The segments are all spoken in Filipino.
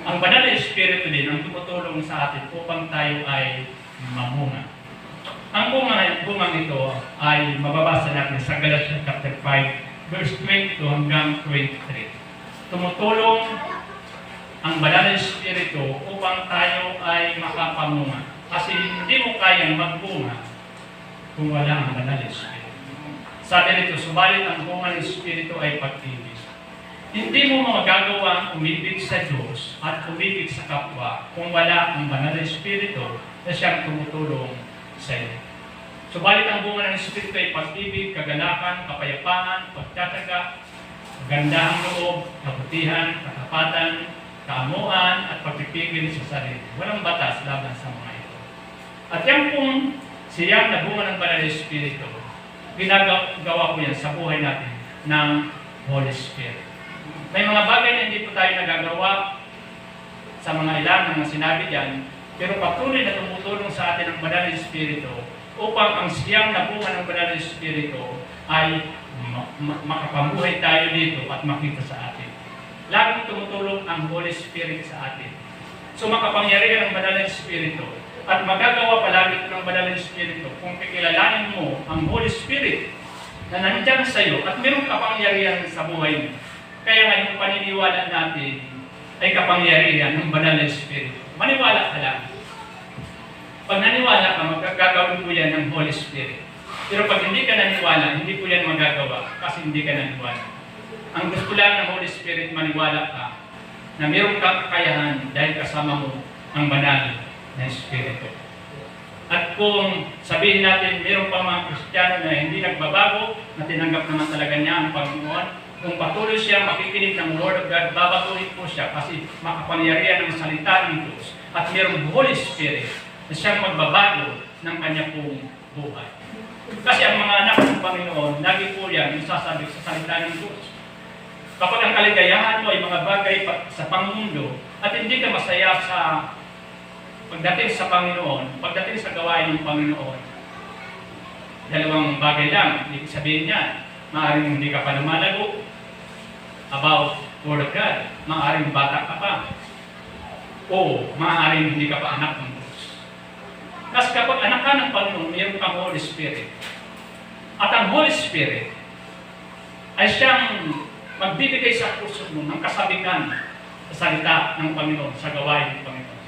Ang banal na Espiritu din ang tumutulong sa atin upang tayo ay mamunga. Ang bungang ito ay mababasa natin sa Galatians chapter 5, verse 22 hanggang 23. Tumutulong ang banal na Espiritu upang tayo ay makapamunga. Kasi hindi mo kayang magbunga kung wala ang banal na Espiritu. Sabi nito, subalit ang bunga ng Espiritu ay pag-ibig. Hindi mo magagawang umibig sa Diyos at umibig sa kapwa kung wala ang banal na Espiritu na siyang tumutulong sa iyo. Subalit ang bunga ng Espiritu ay pag-ibig, kagalakan, kapayapaan, pagtataga, gandahang loob, kabutihan, katapatan, kaamuan, at pagpipigil sa sarili. Walang batas laban sa mga ito. At yan pong siyang na bunga ng banal na Espiritu, ginagawa ko yan sa buhay natin ng Holy Spirit. May mga bagay na hindi po tayo nagagawa sa mga ilang mga sinabi diyan, pero patuloy na tumutulong sa atin ang banal na Espiritu upang ang siyang na bunga ng banal na Espiritu ay makapamuhay tayo dito at makita sa atin. Laging tumutulong ang Holy Spirit sa atin. So makapangyarihan ang banal na Espiritu at magagawa palagi ito ng banal na Espiritu kung kikilalanin mo ang Holy Spirit na nandiyan sa iyo at mayroong kapangyarihan sa buhay mo. Kaya nga yung paniniwala natin ay kapangyarihan ng banal na Espiritu. Maniwala ka lang. Pag naniwala ka, magagawin mo yan ng Holy Spirit. Pero pag hindi ka naniwala, hindi po yan magagawa kasi hindi ka naniwala. Ang gusto lang ng Holy Spirit, maniwala ka na mayroong kakayahan dahil kasama mo ang banal na Espiritu. At kung sabihin natin, mayroong pa mga Kristiyano na hindi nagbabago, na tinanggap naman talaga niya ang Panginoon, kung patuloy siya makikinig ng Word of God, babaguhin po siya kasi makapangyarihan ng salita ng Diyos at mayroong Holy Spirit na siyang magbabago ng kanya pong buhay. Kasi ang mga anak ng Panginoon, lagi po yan yung sasabik sa salita ng Diyos. Kapag ang kaligayahan mo ay mga bagay sa pangmundo at hindi ka masaya sa pagdating sa Panginoon, pagdating sa gawain ng Panginoon, dalawang bagay lang, ibig sabihin niya, maaaring hindi ka pa lumalago about Word of God, maaaring bata ka pa, o maaaring hindi ka pa anak ng Diyos. Kasi kapag anak ka ng Panginoon, mayroon kang Holy Spirit. At ang Holy Spirit ay siyang magbibigay sa puso mo ng kasabikan sa salita ng Panginoon, sa gawain ng Panginoon.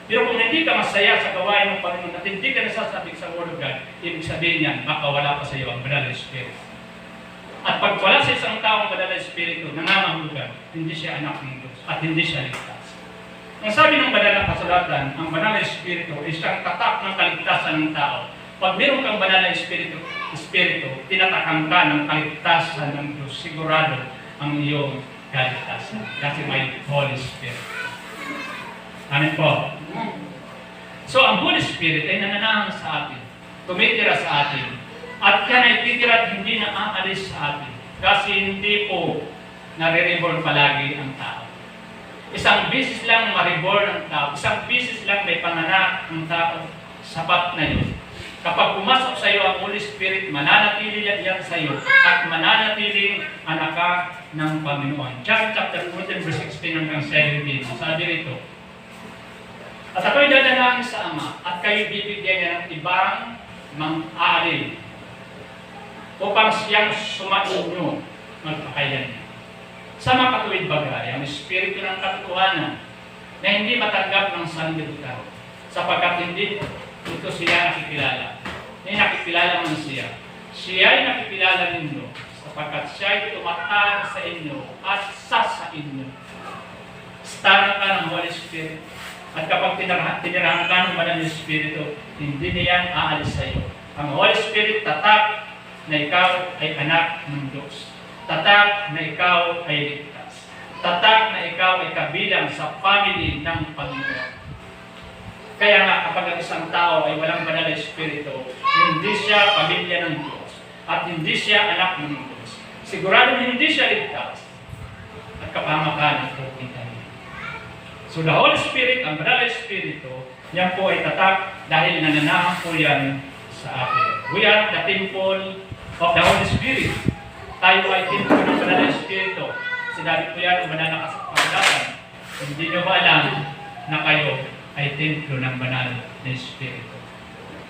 Pero kung hindi ka masaya sa gawain ng Panginoon at hindi ka nasasabik sa Word of God, ibig sabihin niyan, baka wala pa sa iyo ang banal na Espiritu. At pag wala sa isang taong banal na Espiritu, nangangahulugan, hindi siya anak ng Diyos at hindi siya ligtas. Ang sabi ng banal na kasulatan, ang banal na Espiritu ay siyang tatak ng kaligtasan ng tao. Pag meron kang banal na Espiritu, tinatakan ka ng kaligtasan ng Diyos. Sigurado ang iyong kaligtasan. Kasi may Holy Spirit. Amen po. So, ang Holy Spirit ay nananahan sa atin, tumitira sa atin, at yan ay titira at hindi na aalis sa atin. Kasi hindi po nare-reborn palagi ang tao. Isang beses lang ma-reborn ang tao, isang beses lang may panganak ang tao, sapat na yun. Kapag pumasok sa iyo ang Holy Spirit, mananatili yan sa iyo at mananatiling anak ka ng Panginoon. John chapter 14, verse 16 hanggang 17, sabi rito, at ako'y dadalangin sa Ama, at kayo bibigyan niya ng ibang mang-aalin upang siyang sumainyo magpakayan niya. Sa makatuwid bagay, ang Espiritu ng katotohanan na hindi matanggap ng sanlibutan, sapagkat hindi ito siya nakikilala. Hindi nakikilala man siya. Siya ay nakikilala ninyo, sapagkat siya ay tumataan sa inyo at sa inyo. Start ka ng Holy Spirit. At kapag tinirahan ka ng banal na Espiritu, hindi niyan aalis sa iyo. Ang Holy Spirit tatak na ikaw ay anak ng Diyos. Tatak na ikaw ay ligtas. Tatak na ikaw ay kabilang sa family ng Panginoon. Kaya nga kapag ang isang tao ay walang banal na Espiritu, hindi siya pamilya ng Diyos at hindi siya anak ng Diyos. Sigurado hindi siya ligtas at kapahamakan ito kita niya. So the Holy Spirit, ang banal na Espiritu, yan po ay tatak dahil nananahan po yan sa atin. We are the temple of the Holy Spirit. Tayo ay temple ng banal na Espiritu. Sinabi po yan ng banal na kasulatan. Hindi nyo ba alam na kayo ay templo ng banal na Espiritu?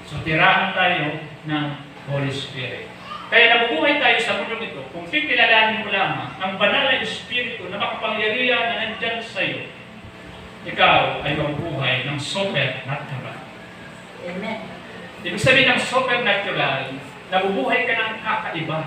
So, tirahan tayo ng Holy Spirit. Kaya nabubuhay tayo sa mundo ito kung pipilalanin mo lamang ang banal na Espiritu na makapangyarihan na nandyan sa iyo. Ikaw ay mabubuhay ng supernatural. Amen. Ibig sabihin ng supernatural, nabubuhay ka ng kakaiba.